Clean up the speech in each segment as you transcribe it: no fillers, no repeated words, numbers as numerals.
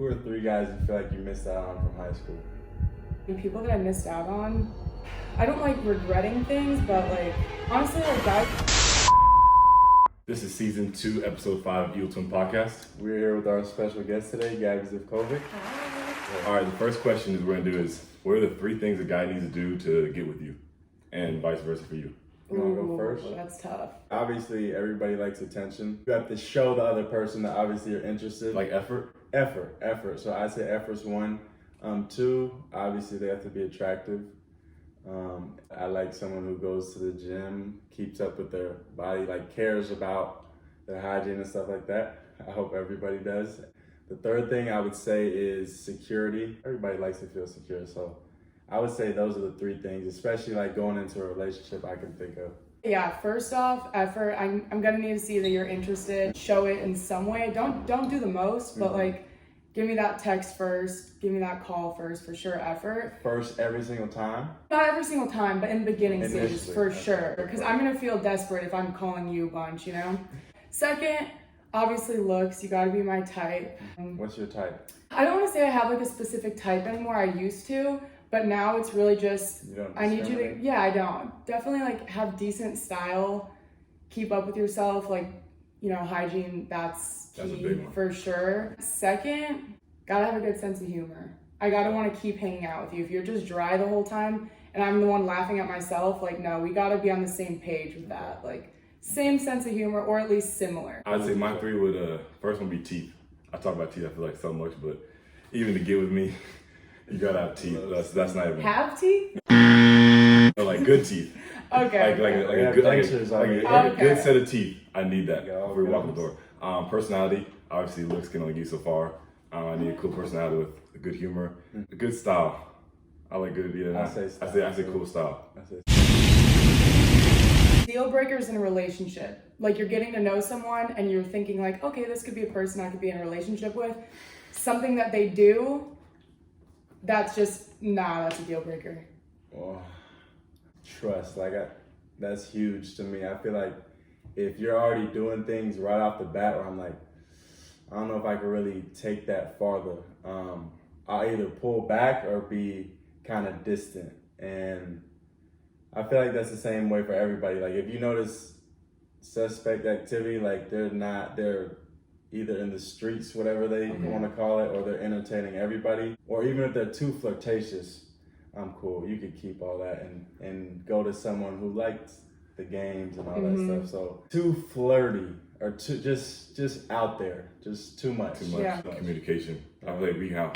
Who are 3 guys you feel like you missed out on from high school? The people that I missed out on, I don't like regretting things, but like, honestly, like guys. This is season 2, episode 5 of Evil Twin Podcast. We're here with our special guest today, Gabby Zivkovic. All right, the first question is we're gonna do is, what are the 3 things a guy needs to do to get with you? And vice versa for you. You wanna go first? That's tough. Obviously, everybody likes attention. You have to show the other person that obviously you're interested. Like effort? Effort. So I say effort's 1. 2, obviously they have to be attractive. I like someone who goes to the gym, keeps up with their body, like cares about their hygiene and stuff like that. I hope everybody does. The third thing I would say is security. Everybody likes to feel secure, so I would say those are the 3 things, especially like going into a relationship I can think of. Yeah, first off, effort. I'm gonna need to see that you're interested. Show it in some way. Don't do the most, but like, give me that text first. Give me that call first, for sure. Effort. First, every single time? Not every single time, but in the beginning stages, Initially. for sure. Because I'm gonna feel desperate if I'm calling you a bunch, you know? Second, obviously looks. You gotta be my type. What's your type? I don't wanna say I have like a specific type anymore. I used to. But now it's really just, You don't I need you to, discriminate? yeah, I don't. Definitely like have decent style, keep up with yourself, like, you know, hygiene, that's That's a key big one. for sure. Second, gotta have a good sense of humor. I gotta wanna keep hanging out with you. If you're just dry the whole time and I'm the one laughing at myself, like, no, we gotta be on the same page with that. Like, same sense of humor, or at least similar. I'd say my 3 would, first one be teeth. I talk about teeth, I feel like so much, but even to get with me, you gotta have teeth. That's not even. Have teeth? No, like good teeth. Okay. Like We a have good, pictures already. like a Okay. good set of teeth. I need that Yeah, before we walk in the goodness. door. Personality, obviously looks can only get so far. I need a cool personality with a good humor, a good style. I like good. Yeah, I say style, I say too. cool style. That's it. Deal breakers in a relationship. Like, you're getting to know someone and you're thinking like, okay, this could be a person I could be in a relationship with. Something that they do, that's just, nah, that's a deal breaker. Oh, trust, that's huge to me. I feel like if you're already doing things right off the bat where I'm like, I don't know if I could really take that farther. I'll either pull back or be kind of distant. And I feel like that's the same way for everybody. Like, if you notice suspect activity, like they're either in the streets, whatever they want to call it, or they're entertaining everybody. Or even if they're too flirtatious, I'm cool. You could keep all that and go to someone who likes the games and all that stuff. So too flirty or too just out there, just too much. Too much Yeah. communication. I feel like we have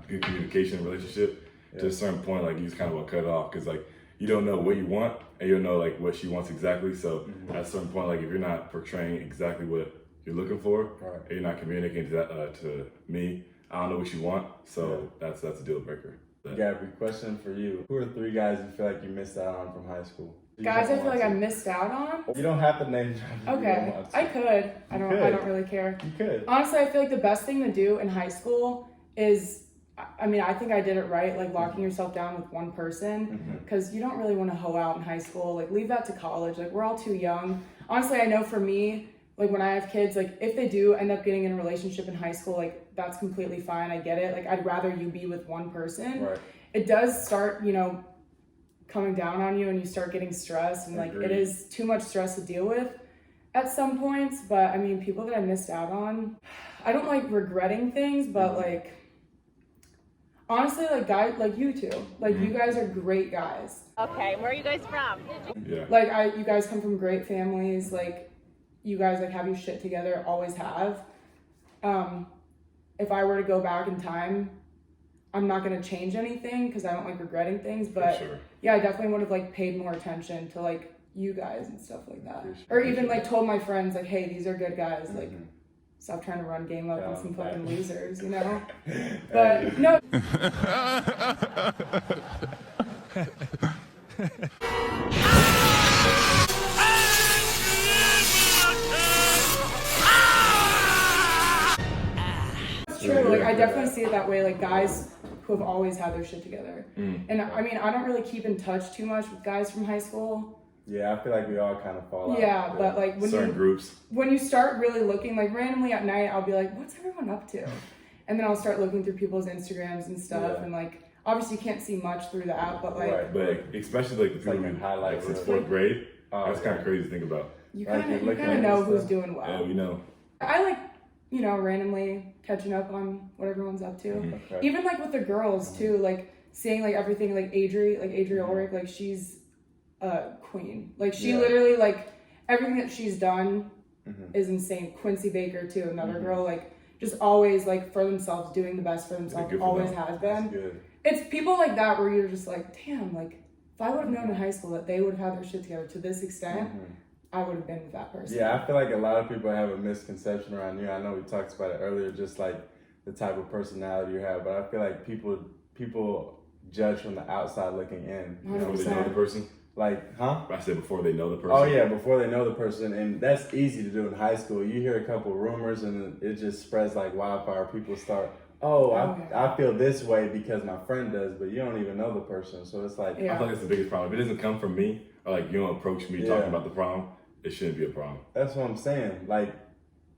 good communication in a relationship. To a certain point, like you just kind of want to cut it off because like you don't know what you want and you don't know like what she wants exactly. So at a certain point, like if you're not portraying exactly what you're looking for, Right. and you're not communicating to that to me, I don't know what you want. So that's a deal breaker. Gabby, question for you. Who are 3 guys you feel like you missed out on from high school? You Guys, don't I feel want like I to. missed out on. You don't have to name drop if you don't Okay, want to. I could. I don't really care. You could. Honestly, I feel like the best thing to do in high school is, I mean, I think I did it right, like locking yourself down with one person, because you don't really want to hoe out in high school. Like, leave that to college. Like, we're all too young. Honestly, I know for me, like when I have kids, like if they do end up getting in a relationship in high school, like that's completely fine. I get it. Like, I'd rather you be with one person. Right. It does start, you know, coming down on you and you start getting stressed, and like Agreed. it is too much stress to deal with at some points. But I mean, people that I missed out on, I don't like regretting things, but like honestly, like guys like you two, like you guys are great guys. Okay, where are you guys from? Yeah. Like you guys come from great families. Like you guys like have your shit together, always have. If I were to go back in time, I'm not gonna change anything because I don't like regretting things. But sure. yeah, I definitely would have like paid more attention to like you guys and stuff like that, For or even like told my friends like, hey, these are good guys. Like, stop trying to run game up on Yeah, some right. fucking losers, you know. But no. It's true. Like, I definitely see it that way. Like, guys who have always had their shit together. And I mean, I don't really keep in touch too much with guys from high school. Yeah, I feel like we all kind of fall out. Yeah, but like Certain groups. when you start really looking, like randomly at night, I'll be like, what's everyone up to? and then I'll start looking through people's Instagrams and stuff, Yeah. and like obviously you can't see much through the app, but like Right. But especially like the people like a who highlight like since reel. fourth grade, Oh, that's kind of crazy to think about. you Like, kind you're of looking at know who's stuff. doing well. Yeah, we know. I like, you know, randomly catching up on what everyone's up to. Okay. Even like with the girls too, like seeing like everything, like Adri Ulrich, like she's a queen. Like she Yeah. literally like everything that she's done Mhm. is insane. Quincy Baker too, another Mhm. girl, like just always like for themselves, doing the best for themselves, good for always them. has That's been. good. It's people like that where you're just like, damn, like if I would have known in high school that they would have had their shit together to this extent, Mhm. I would have been with that person. Yeah, I feel like a lot of people have a misconception around you. I know we talked about it earlier, just like the type of personality you have, but I feel like people judge from the outside looking in. You know Before what they I'm know the saying? person. Like, huh? I said before they know the person. Oh yeah, before they know the person, and that's easy to do in high school. You hear a couple rumors, and it just spreads like wildfire. People start, I feel this way because my friend does, but you don't even know the person, so it's like, Yeah. I feel like that's the biggest problem. If it doesn't come from me, or like you don't approach me Yeah. talking about the problem, it shouldn't be a problem. that's what I'm saying. Like,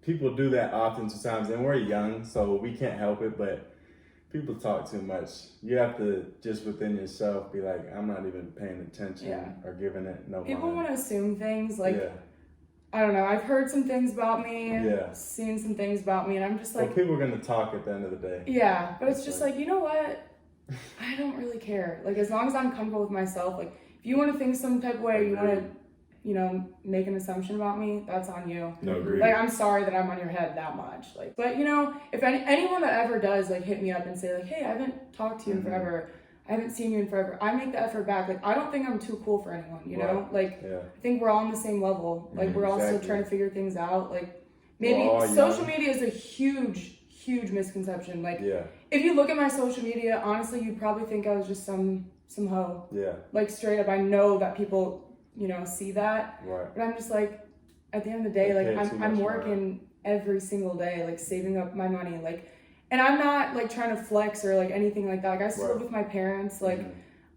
people do that often sometimes, and we're young, so we can't help it, but people talk too much. You have to just within yourself be like, I'm not even paying attention Yeah. or giving it no People mind. want to assume things like, yeah. I don't know, I've heard some things about me, Yeah. seen some things about me, and I'm just Well, like, people are gonna talk at the end of the day. yeah, but it's It's just like- like, you know what? I don't really care. Like, as long as I'm comfortable with myself, like, if you want to think some type of way, you want to, you know, make an assumption about me, that's on you. No, agree. Like, I'm sorry that I'm on your head that much. Like, but you know, if anyone that ever does like hit me up and say like, hey, I haven't talked to you in forever, I haven't seen you in forever, I make the effort back. Like, I don't think I'm too cool for anyone, you know? Right. Like, Yeah. I think we're all on the same level. Like, we're all still Exactly. trying to figure things out. Like, maybe We're all social young. media is a huge misconception. Like, Yeah. if you look at my social media, honestly, you'd probably think I was just some hoe. Yeah. Like, straight up, I know that people, you know, see that. Right. But I'm just like, at the end of the day, They like pay too I'm much working every single day, like saving up my money, like, and I'm not like trying to flex or like anything like that. Like, I still Right. live with my parents. Like, Mhm.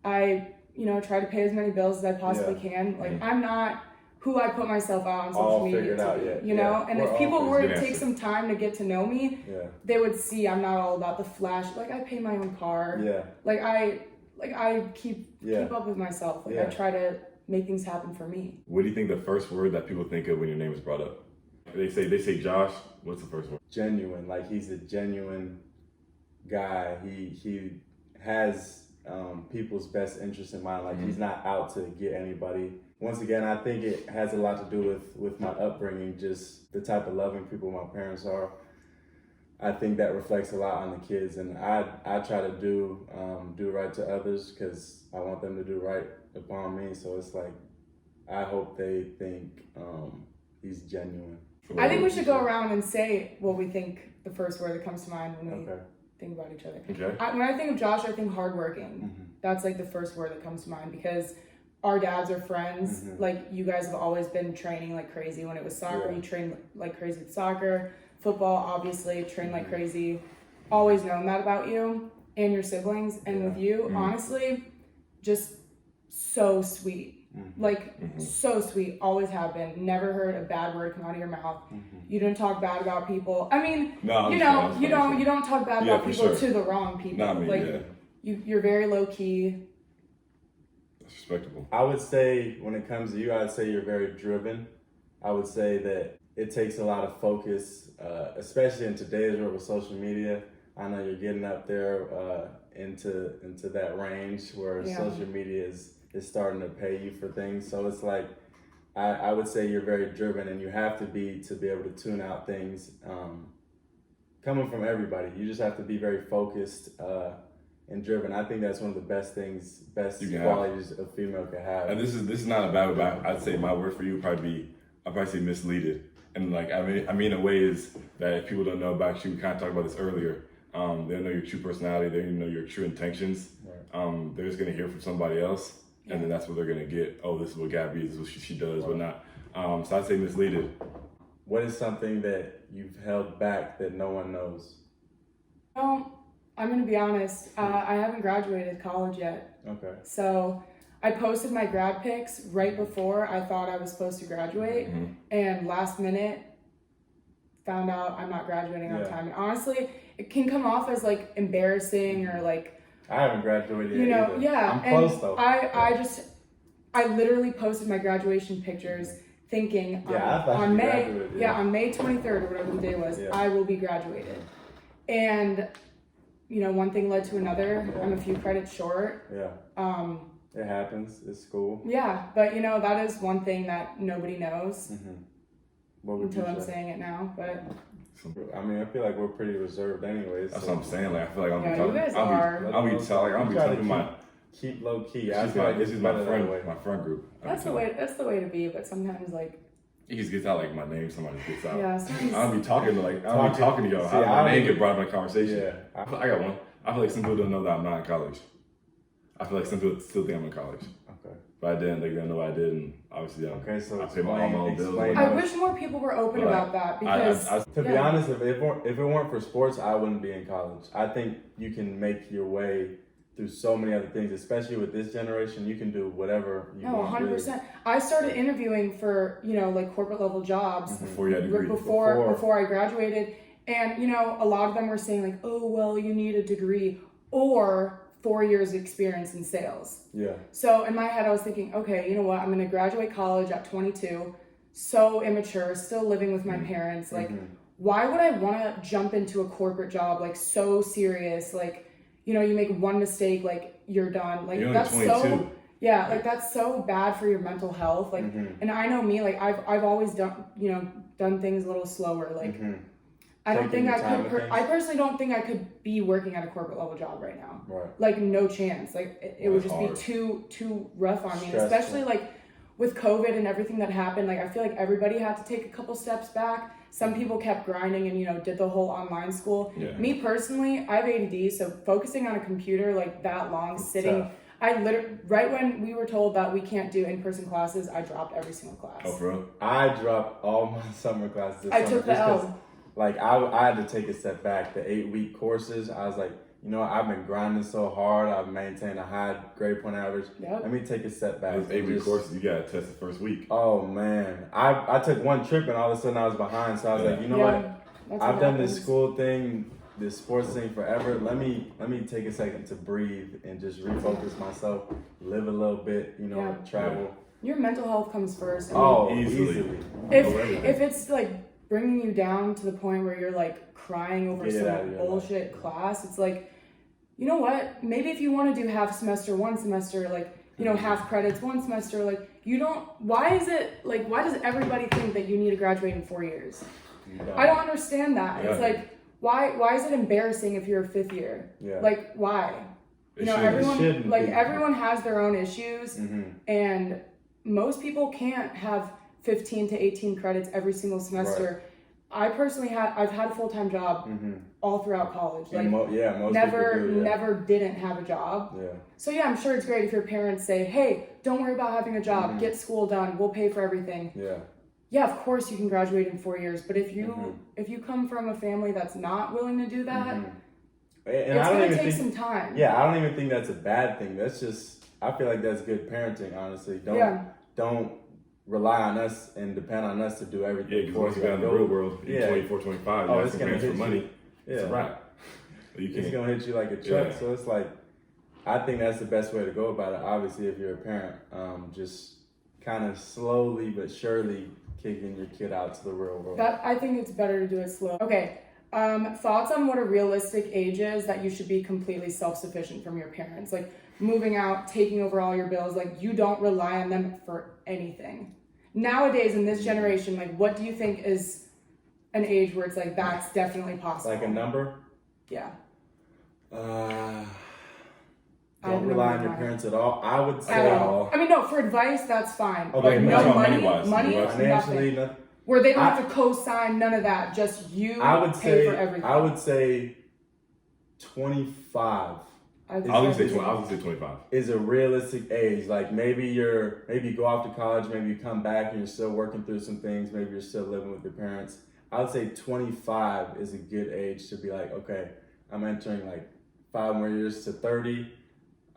I, you know, try to pay as many bills as I possibly can. Like, I'm not who I put myself out on social All media figured to out be, yet. you Yeah. know. And We're if all people figured were to out. take some time to get to know me, Yeah. they would see I'm not all about the flash. Like, I pay my own car. Yeah. Like I keep up with myself. Like, I Yeah. try to make things happen for me. What do you think the first word that people think of when your name is brought up? They say Josh. What's the first word? Genuine. Like, he's a genuine guy. He has people's best interest in mind. Like, he's not out to get anybody. Once again, I think it has a lot to do with my upbringing, just the type of loving people my parents are. I think that reflects a lot on the kids, and I try to do right to others because I want them to do right upon me. So it's like, I hope they think he's genuine. I think we should go around and say what we think the first word that comes to mind when we Okay. think about each other. Okay. When I think of Josh, I think hardworking. Mhm. That's like the first word that comes to mind because our dads are friends. Mhm. Like, you guys have always been training like crazy. When it was soccer, Yeah. you trained like crazy with soccer. Football, obviously, trained like crazy. Always known that about you and your siblings. And with you, honestly, just so sweet. Like, so sweet. Always have been. Never heard a bad word come out of your mouth. You didn't talk bad about people. I mean, No, I'm you just know, playing. you don't talk bad Yeah, about for people sure. to the wrong people. Not me, like, yeah. you're very low key. That's respectable. I would say when it comes to you, I'd say you're very driven. I would say that it takes a lot of focus, especially in today's world with social media. I know you're getting up there into that range where Yeah. social media is starting to pay you for things. So it's like, I would say you're very driven, and you have to be able to tune out things coming from everybody. You just have to be very focused and driven. I think that's one of the best You can qualities a female can have. And this is not a bad word, but I'd say my word for you would probably say misleaded. And like I mean in a way is that if people don't know about you, we kind of talked about this earlier. They don't know your true personality. They don't know your true intentions. Right. They're just gonna hear from somebody else, and then that's what they're gonna get. Oh, this is what Gabby is. This is what she does, but not. So I'd say misleaded. What is something that you've held back that no one knows? Well, I'm gonna be honest. I haven't graduated college yet. Okay. So I posted my grad pics right before I thought I was supposed to graduate, and last minute found out I'm not graduating on Yeah. time. And honestly, it it can come off as like embarrassing or like, I haven't graduated you yet know, either. yeah. I'm And close though. I literally posted my graduation pictures thinking Yeah, I thought on you May, graduated, yeah. on May 23rd or whatever the day was, Yeah. I will be graduated. And, you know, one thing led to another. Yeah. I'm a few credits short. Yeah. It happens. It's cool. Yeah, but you know, that is one thing that nobody knows What would until you I'm say? saying it now. But I mean, I feel like we're pretty reserved anyways. That's so what I'm saying. Like I feel like Yeah, you guys are. I'll be talking my. Keep low key. She's I feel like this is my better friend, that way. my friend group. that's the way to be. But sometimes like, He just gets out like my name. Somebody gets out. yeah, sometimes I'll be talking to y'all. See, How I my name don't- get brought up in conversation? Yeah. I got one. I feel like some people don't know that I'm not in college. I feel like some people still think I'm in college, Okay. but I didn't. They didn't know I did, and obviously Okay, so I pay all my own bills. explain I that. wish more people were open But, like, about that because To be Yeah. honest, if it weren't for sports, I wouldn't be in college. I think you can make your way through so many other things, especially with this generation. You can do whatever you no, want. 100%. I started interviewing for, you know, like corporate level jobs before you had a degree. before I graduated, and you know, a lot of them were saying like, oh well, you need a degree or 4 years experience in sales. Yeah. So in my head, I was thinking, okay, you know what? I'm going to graduate college at 22, so immature, still living with my parents. Like, why would I want to jump into a corporate job like so serious? Like, you know, you make one mistake, like you're done. Like You're only that's 22. so like that's so bad for your mental health. Like, and I know me, like I've always done things a little slower. Like, I don't Taking think I your time could. with things? I personally don't think I could be working at a corporate level job right now. Right. Like no chance. Like it would just hard. be too rough on me, and Stressful. especially like with COVID and everything that happened. Like I feel like everybody had to take a couple steps back. Some people kept grinding and, you know, did the whole online school. Yeah. Me personally, I have ADD, so focusing on a computer like that long, sitting, tough. I literally, right when we were told that we can't do in-person classes, I dropped every single class. Oh, bro. I dropped all my summer classes. This I summer took the just 'cause, L. Like I had to take a step back. The 8-week courses, I was like, you know, I've been grinding so hard. I've maintained a high grade point average. Yep. Let me take a step back. Those 8-week Just- courses, you gotta test the first week. Oh man, I took one trip and all of a sudden I was behind. So I was like, you know Yeah, what? that's I've what done this happens. school thing, this sports thing forever. Let me take a second to breathe and just refocus myself, live a little bit, you know, Yeah. travel. Your mental health comes first. I mean, Oh, Easily. easily. if it's like bringing you down to the point where you're like crying over Get it out of some your life. bullshit class, it's like, you know what? Maybe if you want to do half semester, one semester, like, you know, half credits, one semester, like, you don't, why does everybody think that you need to graduate in 4 years? I don't understand that. Yeah. It's like, why is it embarrassing if you're a fifth year? Yeah. Like, why? It You know, shouldn't. shouldn't be. everyone has their own issues, Mm-hmm. and most people can't have 15 to 18 credits every single semester. I personally I've had a full-time job all throughout college. Like, most never people do, yeah. never didn't have a job. Yeah. So yeah, I'm sure it's great if your parents say, hey, don't worry about having a job, get school done, we'll pay for everything. Yeah. Yeah, of course you can graduate in 4 years, but if you come from a family that's not willing to do that, And it's I don't gonna even take think, some time. Yeah, I don't even think that's a bad thing. That's just, I feel like that's good parenting, honestly. Don't rely on us and depend on us to do everything. Yeah, because once you get out in the real world, you're 24, 25, Oh, you're it's asking gonna parents for hit money. you. It's a Yeah. wrap. You It's can't. gonna hit you like a truck. Yeah. So it's like, I think that's the best way to go about it. Obviously, if you're a parent, just kind of slowly but surely kicking your kid out to the real world. I think it's better to do it slow. Okay. Thoughts on what a realistic age is that you should be completely self-sufficient from your parents? Like moving out, taking over all your bills, like you don't rely on them for anything. Nowadays in this generation, like what do you think is an age where it's like that's definitely possible? Like a number? Yeah. Don't have no rely on idea. your parents at all. I would At say all. I mean, no, for advice, that's fine. Okay, But no, no money, money-wise, financially, nothing. nothing. Where they don't have to co-sign, none of that. Just you I would pay say for everything. I would say 25 I was gonna say 25. is a realistic age. Like maybe you go off to college, maybe you come back and you're still working through some things, maybe you're still living with your parents. I would say 25 is a good age to be like, okay, I'm entering like 5 more years to 30.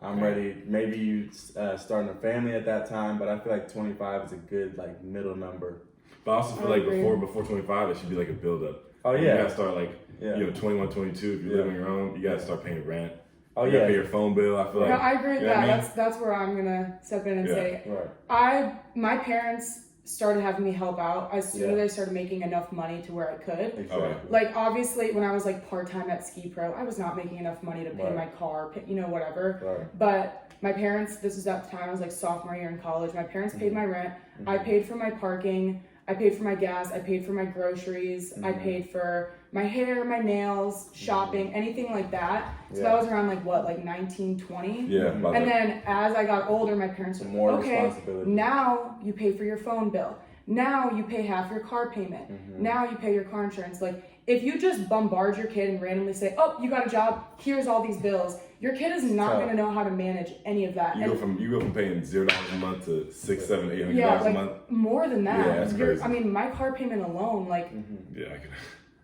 I'm ready. Maybe you starting a family at that time, but I feel like 25 is a good like middle number. But I also feel I like agree. before 25, it should be like a build up. Oh You yeah. gotta start like, 21, 22. If you live on your own, you gotta start paying rent. Oh you gotta pay your phone bill. I feel like. No, I agree with you know that. what I mean? That's where I'm gonna step in and say, Right. my parents started having me help out as soon as I started making enough money to where I could. Exactly. Like obviously when I was like part-time at Ski Pro, I was not making enough money to pay my car, whatever. Right. But my parents, this was at the time I was like sophomore year in college, my parents paid my rent, I paid for my parking, I paid for my gas, I paid for my groceries, I paid for my hair, my nails, shopping, anything like that. So that was around like 19, 20. Yeah. And then as I got older, my parents were More like, okay, responsibility. now you pay for your phone bill. Now you pay half your car payment. Now you pay your car insurance. Like if you just bombard your kid and randomly say, oh, you got a job, here's all these bills, your kid is not going to know how to manage any of that. You go from paying $0 a month to $600, $700, $800 a month. More than that. Yeah, that's crazy. I mean, my car payment alone, like, Yeah, I can.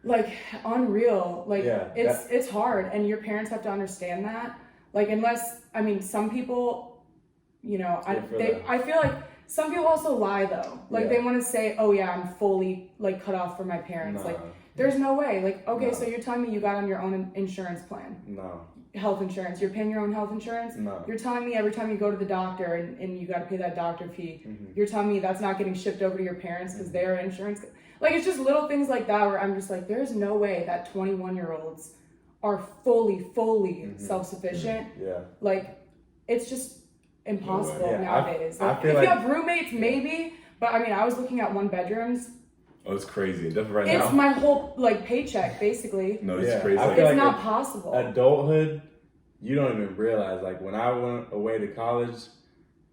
like unreal. Like Yeah, it's hard, and your parents have to understand that. Like some people, I feel like some people also lie though. Like they want to say, oh yeah, I'm fully like cut off from my parents. No. Like there's no way. Like okay, so you're telling me you got on your own insurance plan. No. Health insurance. You're paying your own health insurance? No. You're telling me every time you go to the doctor and you got to pay that doctor fee, you're telling me that's not getting shipped over to your parents because they're insurance. Like, it's just little things like that where I'm just like, there's no way that 21-year-olds are fully self-sufficient. Yeah. Like, it's just impossible nowadays. I Like, feel if like, you have roommates, maybe. But, I mean, I was looking at one bedrooms. Oh, it's crazy. Definitely right now. It's my whole, like, paycheck, basically. No, it's crazy. I feel It's like not possible. Adulthood, you don't even realize. Like when I went away to college,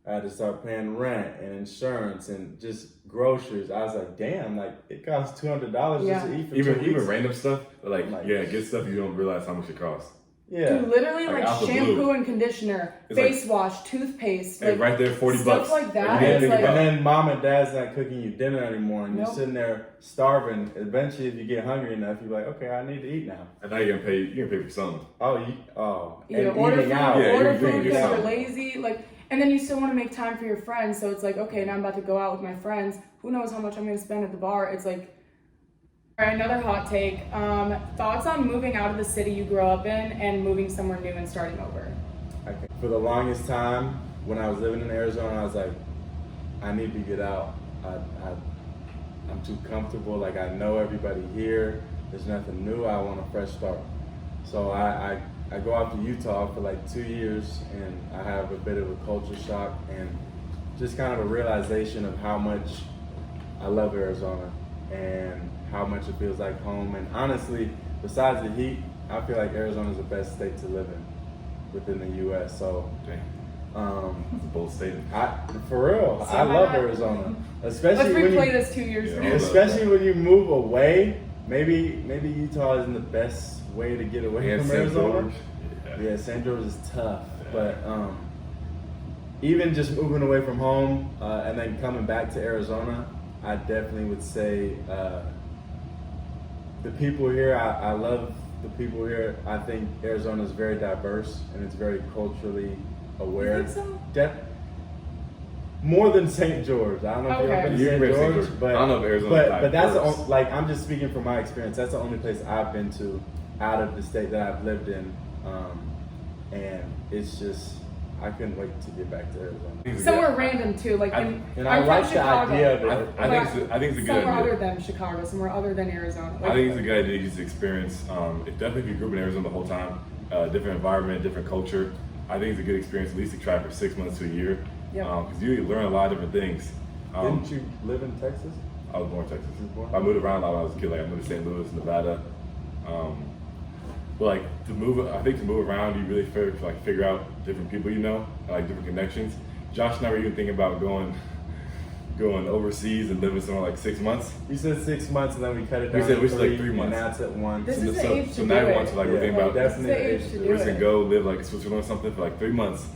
I had to start paying rent and insurance and just groceries. I was like, damn, like it costs $200 just to eat for 2 weeks. Even random stuff, good stuff you don't realize how much it costs. Yeah. Dude, literally Like, like out the shampoo blue. and conditioner, It's face wash, toothpaste. Hey, Like, right there, $40. stuff like that. You didn't It's think like, about And then mom and dad's not cooking you dinner anymore, and Nope. you're sitting there starving. Eventually, if you get hungry enough, you're like, okay, I need to eat now. And now you're gonna pay for something. And order eating food, out. Yeah, order you're food doing because you're something. lazy. Like, and then you still want to make time for your friends. So it's like, okay, now I'm about to go out with my friends. Who knows how much I'm going to spend at the bar? It's like, all right, another hot take. Thoughts on moving out of the city you grew up in and moving somewhere new and starting over? Okay. For the longest time, when I was living in Arizona, I was like, I need to get out. I'm too comfortable. Like, I know everybody here. There's nothing new. I want a fresh start. So I go out to Utah for like 2 years, and I have a bit of a culture shock and just kind of a realization of how much I love Arizona and how much it feels like home. And honestly, besides the heat, I feel like Arizona is the best state to live in within the U.S. So, That's a bold statement. for real, I love Arizona, especially Let's when replay you, this 2 years from now. especially when you move away. Maybe Utah isn't the best way to get away from St. Arizona. George. Yeah, St. George is tough, but even just moving away from home and then coming back to Arizona, I definitely would say the people here. I love the people here. I think Arizona is very diverse and it's very culturally aware. You think so? More than St. George. I don't know if you've ever been to You've St. been to St. George, George. but I don't know if Arizona's but that's the diverse. only, like I'm just speaking from my experience. That's the only place I've been to out of the state that I've lived in, and it's just I couldn't wait to get back to Arizona. Somewhere random too, like And I'm I from like the Chicago. idea of it. I think it's a good Somewhere idea. other than Chicago, somewhere other than Arizona. I think it's a good idea to just experience. Definitely if you grew up in Arizona the whole time, different environment, different culture. I think it's a good experience at least to try for 6 months to a year. Yeah. Because you learn a lot of different things. Didn't you live in Texas? I was born in Texas. You were born? I moved around a lot when I was a kid. Like I moved to St. Louis, Nevada. But like to move around, you really figure out different people you know, and, like different connections. Josh and I were even thinking about going overseas and living somewhere like 6 months. You said 6 months, and then we cut it down. We said to we said like 3, 3 months. and now it's at 1. This So, is the so, age so to now do we it. want to like we're thinking about This is definitely the age to do we're just gonna it. go live like in Switzerland or something for like 3 months,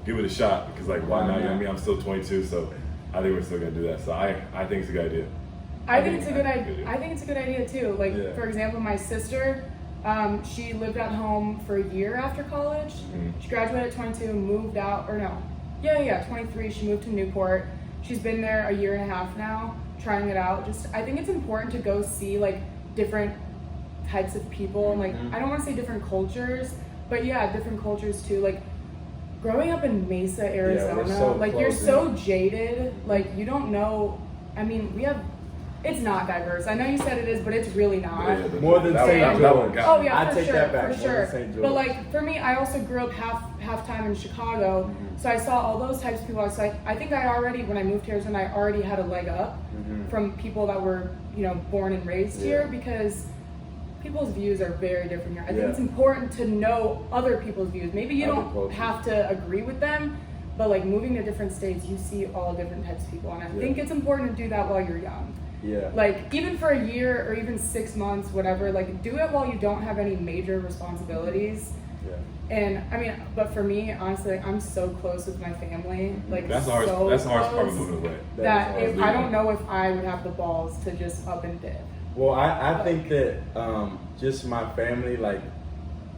give it a shot because like why not? You know what I mean, I'm still 22, so I think we're still gonna do that. So I think it's a good idea. I think it's a good idea. I think it's a good idea too. Like Yeah. for example, my sister, she lived at home for a year after college. She graduated at 22, moved out, or no, 23. She moved to Newport. She's been there a year and a half now, trying it out. I think it's important to go see like different types of people, and like I don't want to say different cultures, but yeah, different cultures too. Like growing up in Mesa, Arizona, so like you're close so in. jaded, like you don't know. I mean, it's not diverse. I know you said it is, but it's really not. More than St. George. Oh yeah, I for take sure, that back. for More sure. than St. George. But like for me, I also grew up half time in Chicago, so I saw all those types of people. So I think I already, when I moved to Arizona, I already had a leg up from people that were, you know, born and raised here, because people's views are very different here. I think it's important to know other people's views. Maybe you don't have to agree with them, but like moving to different states, you see all different types of people, and I think it's important to do that while you're young. Yeah. Like even for a year or even 6 months, whatever, like do it while you don't have any major responsibilities. Yeah. And I mean, but for me, honestly, like, I'm so close with my family. Like That's the hardest part of moving away. That I don't know if I would have the balls to just up and dip. Well, I think that just my family, like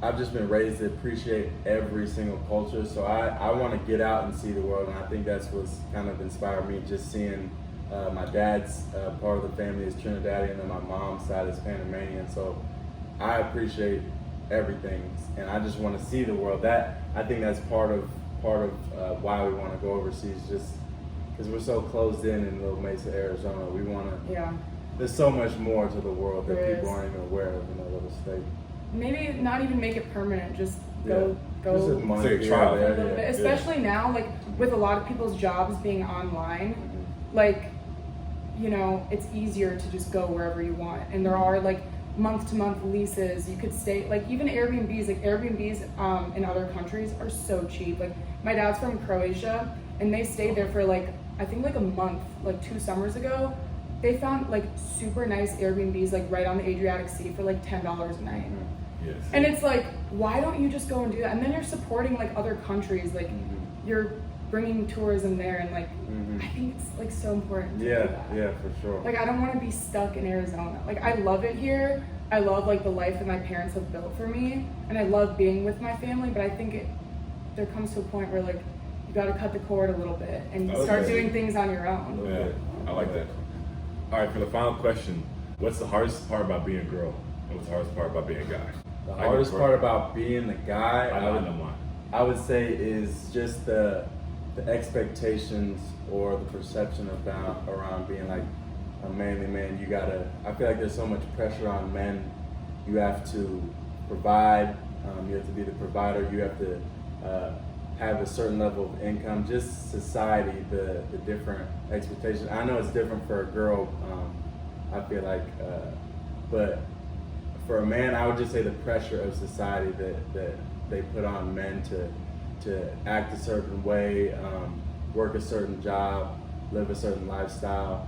I've just been raised to appreciate every single culture. So I want to get out and see the world, and I think that's what's kind of inspired me, just seeing my dad's part of the family is Trinidadian, and then my mom's side is Panamanian. So I appreciate everything, and I just want to see the world. That I think that's part of why we want to go overseas, just because we're so closed in Little Mesa, Arizona. We want to. Yeah. There's so much more to the world that There people is. aren't even aware of in a little state. Maybe not even make it permanent. Just go. Just a month Take a here trial. or there, A little bit, especially now, like with a lot of people's jobs being online, like, you know, it's easier to just go wherever you want. And there are like month-to-month leases. You could stay, like even Airbnbs. Like Airbnbs in other countries are so cheap. Like my dad's from Croatia, and they stayed there for like I think like a month, like 2 summers ago. They found like super nice Airbnbs like right on the Adriatic Sea for like $10 a night. Yes. And it's like, why don't you just go and do that? And then you're supporting like other countries, like you're bringing tourism there, and like I think it's like so important to do that. Yeah, for sure. Like I don't want to be stuck in Arizona. Like I love it here. I love like the life that my parents have built for me, and I love being with my family. But I think there comes to a point where like you got to cut the cord a little bit and start doing things on your own. Yeah, I like that. All right, for the final question, what's the hardest part about being a girl? And what's the hardest part about being a guy? The hardest part about being a guy, I know mine. I would say, is just the expectations or the perception around being like a manly man. I feel like there's so much pressure on men. You have to provide, you have to be the provider, you have to have a certain level of income. Just society, the different expectations. I know it's different for a girl, I feel like, but for a man, I would just say the pressure of society that they put on men to act a certain way, work a certain job, live a certain lifestyle.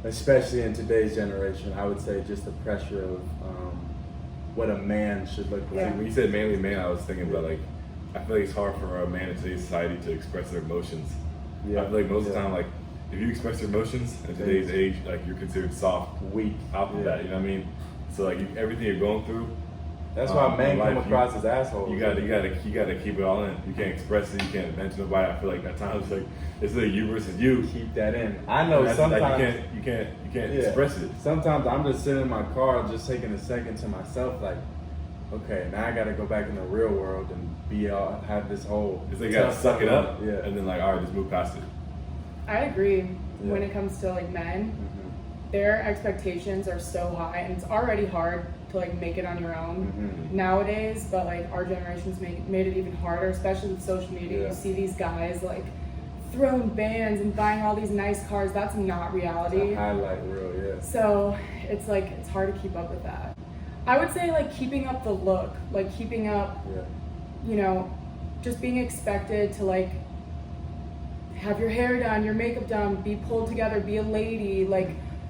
Especially in today's generation, I would say just the pressure of what a man should look like. See, when you said manly man, I was thinking about like, I feel like it's hard for a man in today's society to express their emotions. Yeah. I feel like most of the time, like, if you express your emotions in today's age, like you're considered soft, Weak. out the bat, you know what I mean? So like everything you're going through, That's why men come life, across as assholes. you gotta keep it all in. You can't express it. You can't vent to nobody. I feel like at times like it's like you versus you. Keep that in. I know That's sometimes like you can't express it. Sometimes I'm just sitting in my car, just taking a second to myself, like, okay, now I gotta go back in the real world and have this whole. It's like you gotta suck it up, Yeah. and then like, all right, just move past it. I agree. When it comes to like men, their expectations are so high, and it's already hard to like make it on your own nowadays, but like our generation's made it even harder, especially with social media. You see these guys like throwing bands and buying all these nice cars. That's not reality. It's a highlight reel, yeah. So it's like it's hard to keep up with that. I would say like keeping up the look, like keeping up, you know, just being expected to like have your hair done, your makeup done, be pulled together, be a lady, like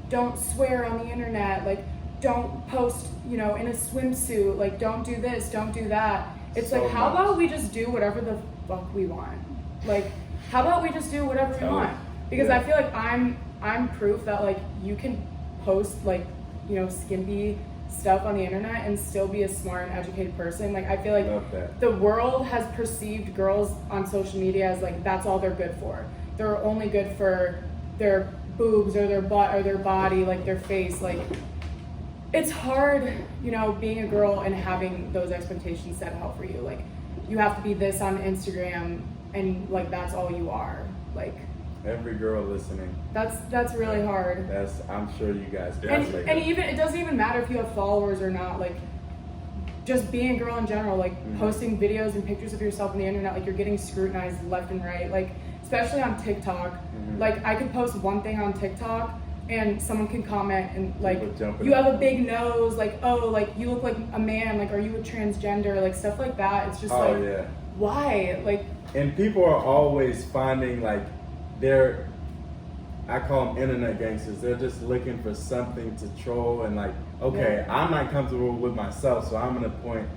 don't swear on the internet, like don't post, you know, in a swimsuit, like don't do this, don't do that. It's So like, how much. about we just do whatever the fuck we want? Like, how about we just do whatever we want? Because I feel like I'm proof that like you can post like, you know, skimpy stuff on the internet and still be a smart and educated person. Like I feel like the world has perceived girls on social media as like that's all they're good for. They're only good for their boobs or their butt or their body, like their face. Like it's hard, you know, being a girl and having those expectations set out for you. Like, you have to be this on Instagram, and like that's all you are. Like, every girl listening, that's really hard. I'm sure you guys can relate. And even it doesn't even matter if you have followers or not. Like, just being a girl in general, like posting videos and pictures of yourself on the internet, like you're getting scrutinized left and right. Like, especially on TikTok. Like, I could post one thing on TikTok and someone can comment and like, you have a big nose, like, oh, like you look like a man, like, are you a transgender, like stuff like that. It's just why? Like, and people are always finding like I call them internet gangsters. They're just looking for something to troll and like, okay, I'm not comfortable with myself, so I'm gonna point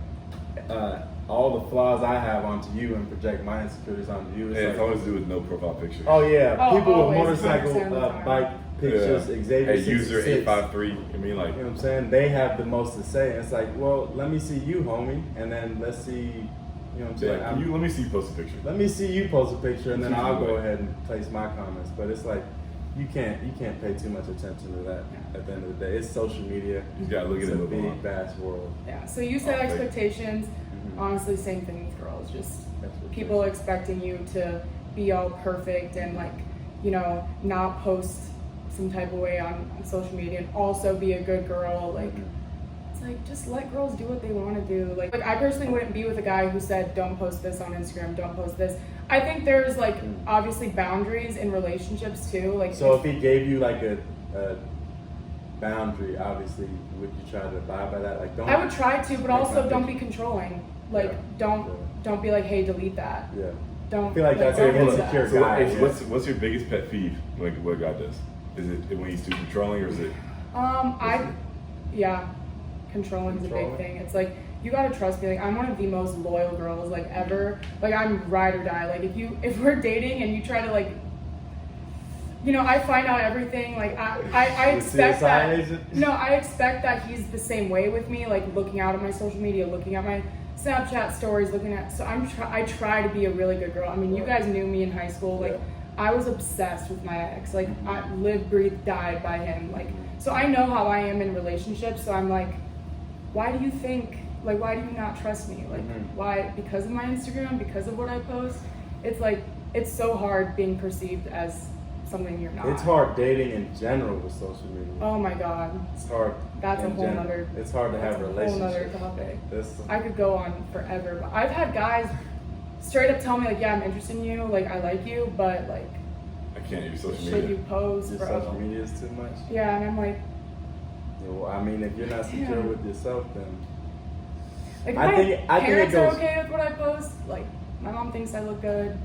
all the flaws I have onto you and project my insecurities onto you. It's always do with no profile picture. Oh yeah, people always, with motorcycle bike pictures, Xavier hey, user 853. I mean, like, you know what I'm saying? They have the most to say. It's like, well, let me see you, homie, and then let's see. You know what I'm saying? Let me see you post a picture. Let me see you post a picture, and then I'll go ahead and place my comments. But it's like, you can't pay too much attention to that. At the end of the day, it's social media. You gotta look at it. It's a big, vast world. Yeah. So you set expectations. Honestly, same thing with girls. Just people expecting you to be all perfect and like, you know, not post some type of way on social media and also be a good girl. Like, it's like, just let girls do what they want to do. Like I personally wouldn't be with a guy who said, don't post this on Instagram, don't post this. I think there's like obviously boundaries in relationships too. Like, so if he gave you like a boundary, obviously, would you try to abide by that? Like, don't. I would try to, but also don't be controlling. Like, don't be like, hey, delete that. Yeah. Don't I feel like that's an insecure guy. What's your biggest pet peeve? Like what God does? Is it when he's too controlling, or is it? Controlling is a big thing. It's like, you gotta trust me. Like, I'm one of the most loyal girls like ever. Like, I'm ride or die. Like, if we're dating and you try to like, you know, I find out everything. Like, I expect that. No, I expect that he's the same way with me. Like, looking out at my social media, looking at my Snapchat stories, so I try to be a really good girl. I mean, you guys knew me in high school. Like, I was obsessed with my ex. Like, I lived, breathed, died by him. Like, so I know how I am in relationships. So I'm like, why do you think? Like, why do you not trust me? Like, why? Because of my Instagram? Because of what I post? It's like, it's so hard being perceived as something you're not. It's hard dating in general with social media. Oh my God. It's hard. That's a whole nother. It's hard to have relationships. Whole nother topic. I could go on forever, but I've had guys straight up tell me like, yeah, I'm interested in you, like I like you, but like, I can't use social media. Should you post, Your bro? social media is too much. Yeah, and I'm like, well, I mean, if you're not secure with yourself, then like, I think parents it goes, are okay with what I post. Like, my mom thinks I look good.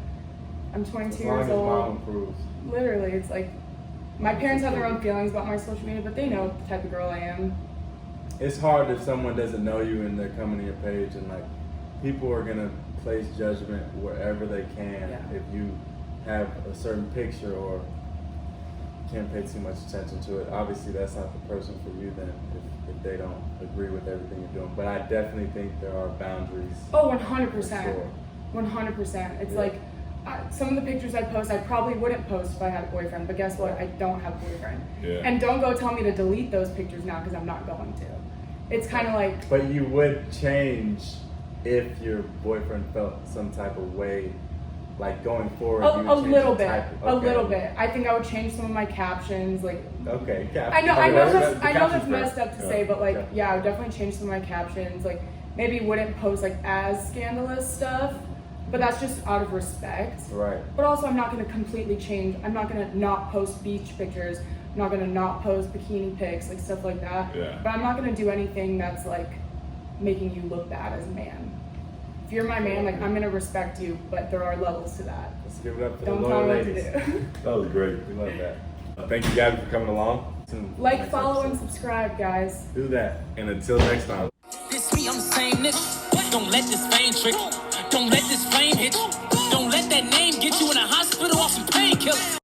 I'm 22 as years long old. as mom approves. Literally, it's like, my parents have their own feelings about my social media, but they know the type of girl I am. It's hard if someone doesn't know you and they're coming to your page, and like, people are gonna place judgment wherever they can if you have a certain picture or can't pay too much attention to it. Obviously, that's not the person for you then if they don't agree with everything you're doing. But I definitely think there are boundaries. Oh, 100%. Sure. 100%. It's like, some of the pictures I post, I probably wouldn't post if I had a boyfriend, but guess what? I don't have a boyfriend. Yeah. And don't go tell me to delete those pictures now because I'm not going to. It's kind of like... But you would change if your boyfriend felt some type of way, like going forward. A little bit. A little bit. I think I would change some of my captions, like... Okay, I know that's messed up to say, but like, I would definitely change some of my captions. Like, maybe wouldn't post like as scandalous stuff. But that's just out of respect. Right. But also, I'm not going to completely change. I'm not going to not post beach pictures. I'm not going to not post bikini pics, like stuff like that. Yeah. But I'm not going to do anything that's like making you look bad as a man. If you're my man, like, I'm going to respect you, but there are levels to that. Let's give it up for Don't the tell loyal me what ladies. to do. That was great. We love that. Thank you, Gabby, for coming along. Like, follow, and subscribe, guys. Do that. And until next time. This me, I'm the same nigga. Don't let this fame trick. Don't let this fame hit you. Don't let that name get you in a hospital off some painkillers.